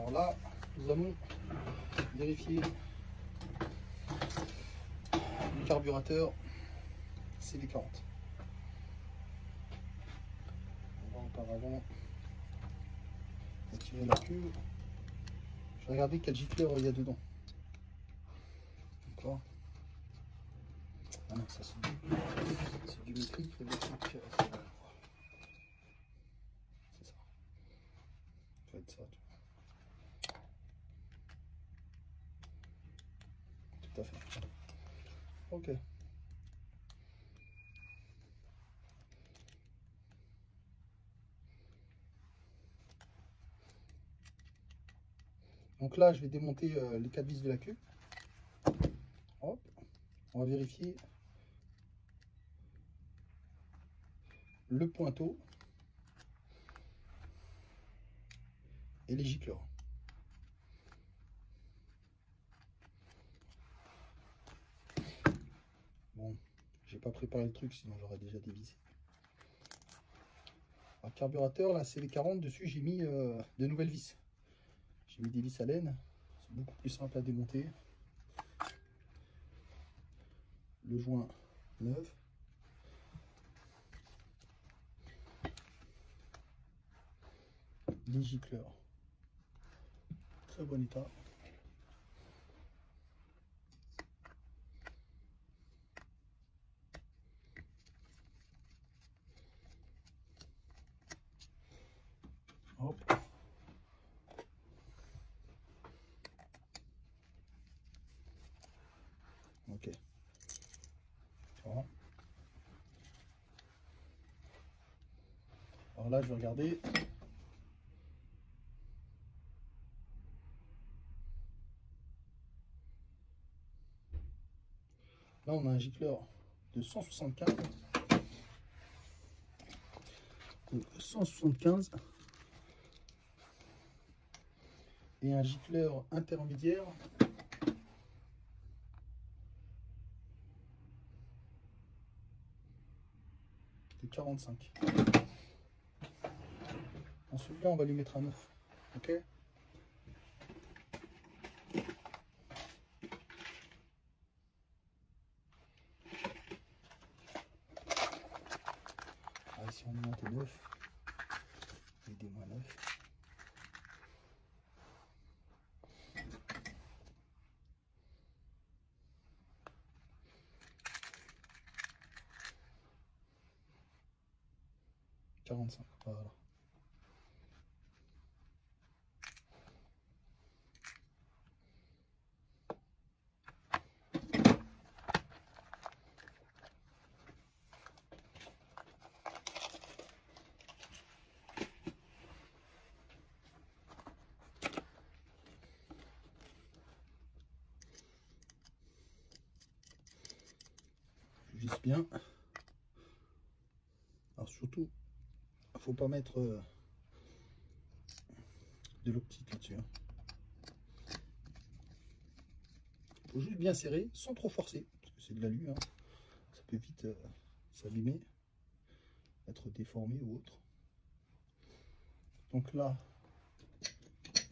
Alors là, nous allons vérifier le carburateur CV40. On va auparavant retirer la queue. Je vais regarder quel gicleur il y a dedans. D'accord. Ah non, ça c'est du métrique, c'est ça. Ça va être ça. Tout à fait. Ok. Donc là, je vais démonter les 4 vis de la queue. Hop. On va vérifier le pointeau et les gicleurs. Bon, j'ai pas préparé le truc, sinon j'aurais déjà dévissé. Alors, carburateur, là, c'est les 40. Dessus, j'ai mis de nouvelles vis. J'ai mis des vis à laine. C'est beaucoup plus simple à démonter. Le joint neuf. Les gicleurs. Très bon état. Hop. Ok. Voilà. Alors là, je vais regarder. Là, on a un gicleur de 175. De 175. Et un gicleur intermédiaire de 45. En celui-là, on va lui mettre un 9. Ok. Alors, si on monte 9, et des moins 9. Voilà. Juste bien. Alors surtout, faut pas mettre de l'optique là-dessus. Hein. Faut juste bien serrer sans trop forcer, parce que c'est de l'alu. Hein. Ça peut vite s'abîmer, être déformé ou autre. Donc là,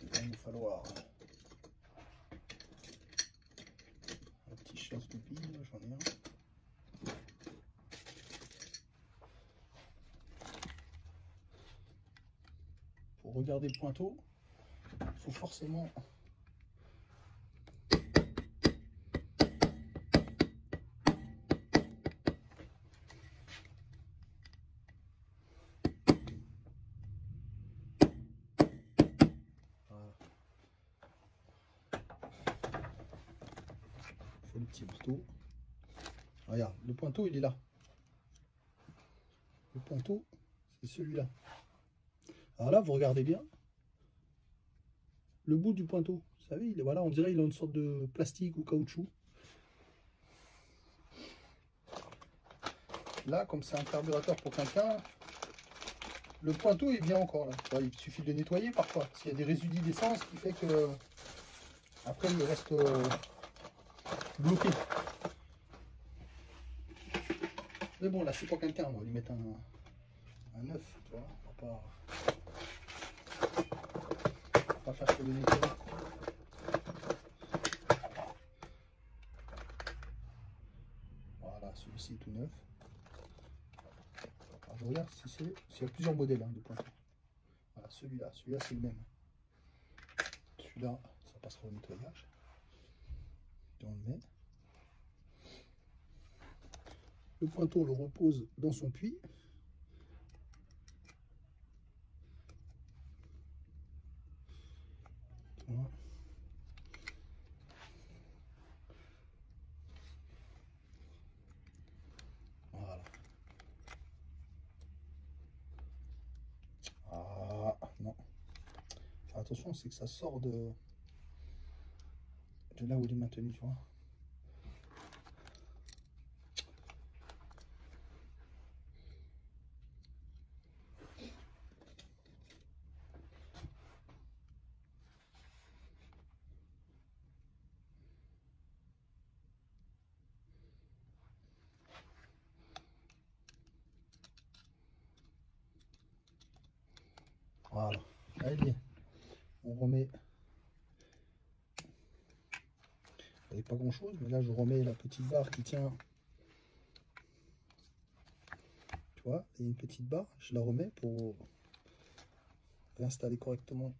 il va nous falloir un petit chasse de pile, j'en ai un. Pour regarder le pointeau, il faut forcément le petit marteau. Regarde, le pointeau il est là. Le pointeau, c'est celui-là. Alors là, vous regardez bien le bout du pointeau. Vous savez, voilà, on dirait qu'il a une sorte de plastique ou caoutchouc. Là, comme c'est un carburateur pour quelqu'un, le pointeau est bien encore là. Il suffit de le nettoyer parfois. S'il y a des résidus d'essence qui fait que après il reste bloqué. Mais bon, là c'est pour quelqu'un. On va lui mettre un 9. Tu vois, on va pas faire pour le nettoyer. Voilà, celui-ci est tout neuf. Alors, je regarde si c'est. S'il y a plusieurs modèles de pointeau. Voilà, celui-là c'est le même. Celui-là, ça passera au nettoyage. Et on le met. Le pointeau, on le repose dans son puits. Voilà. Voilà. Ah, non. Attention, c'est que ça sort de là où il est maintenu, tu vois. Voilà. Allez, on remet. Il n'y a pas grand chose, mais là je remets la petite barre qui tient. Tu vois, il y a une petite barre, je la remets pour réinstaller correctement.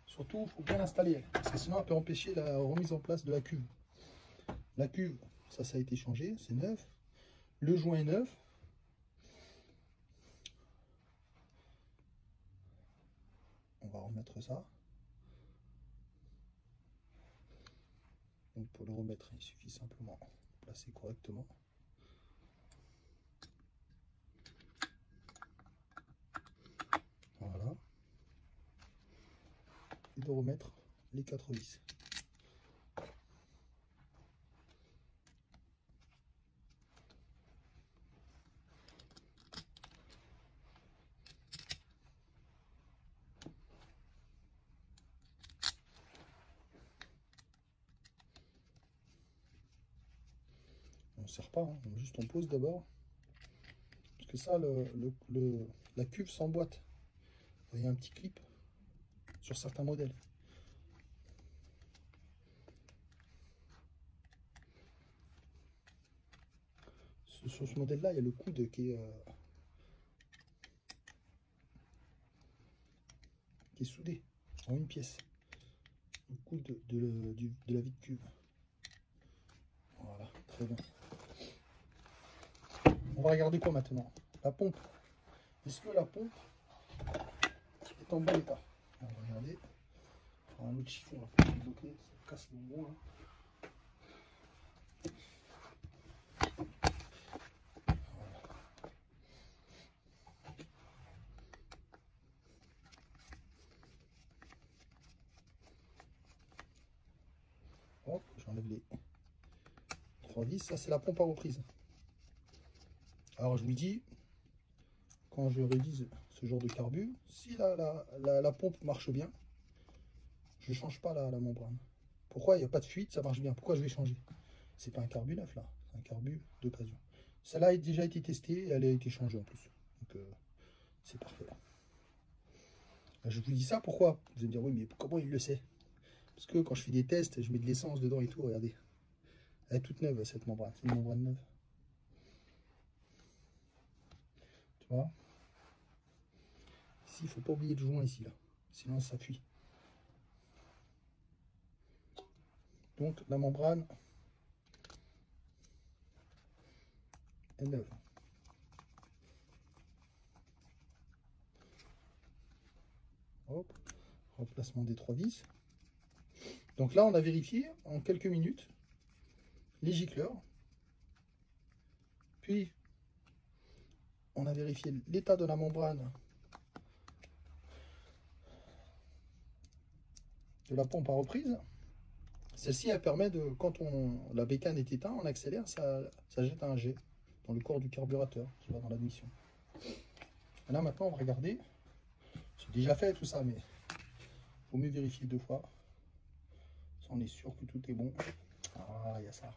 Surtout, il faut bien l'installer, parce que sinon elle peut empêcher la remise en place de la cuve. La cuve, ça a été changé, c'est neuf. Le joint est neuf. On va remettre ça. Donc pour le remettre, il suffit simplement de placer correctement. Voilà. Et de remettre les 4 vis. On ne serre pas, hein. Juste on pose d'abord. Parce que ça, la cuve s'emboîte. Vous voyez un petit clip sur certains modèles. Sur ce modèle-là, il y a le coude qui est soudé en une pièce. Le coude de la vie de cuve. Voilà, très bien. On va regarder quoi maintenant? La pompe. Est-ce que la pompe est en bon état? On va regarder. On va un autre chiffon là pour bloquer, ça casse le bonbon là. Hop, j'enlève les 3 vis. Ça, c'est la pompe à reprise. Alors, je vous dis, quand je révise ce genre de carbu, si la pompe marche bien, je ne change pas la membrane. Pourquoi? Il n'y a pas de fuite, ça marche bien. Pourquoi je vais changer? C'est pas un carbu neuf là, c'est un carbu d'occasion. Celle-là a déjà été testée et elle a été changée en plus. Donc, c'est parfait. Je vous dis ça, pourquoi? Vous allez me dire, oui, mais comment il le sait? Parce que quand je fais des tests, je mets de l'essence dedans et tout, regardez. Elle est toute neuve cette membrane, c'est une membrane neuve. Tu vois? Ici, il ne faut pas oublier le joint ici, là. Sinon ça fuit. Donc la membrane est neuve. Hop, remplacement des 3 vis. Donc là, on a vérifié en quelques minutes les gicleurs. Puis, on a vérifié l'état de la membrane de la pompe à reprise. Celle-ci, elle permet de, quand la bécane est éteinte, on accélère, ça jette un jet dans le corps du carburateur qui va dans l'admission. Là, maintenant, on va regarder. J'ai déjà fait tout ça, mais il vaut mieux vérifier 2 fois. Ça, on est sûr que tout est bon. Ah, il y a ça.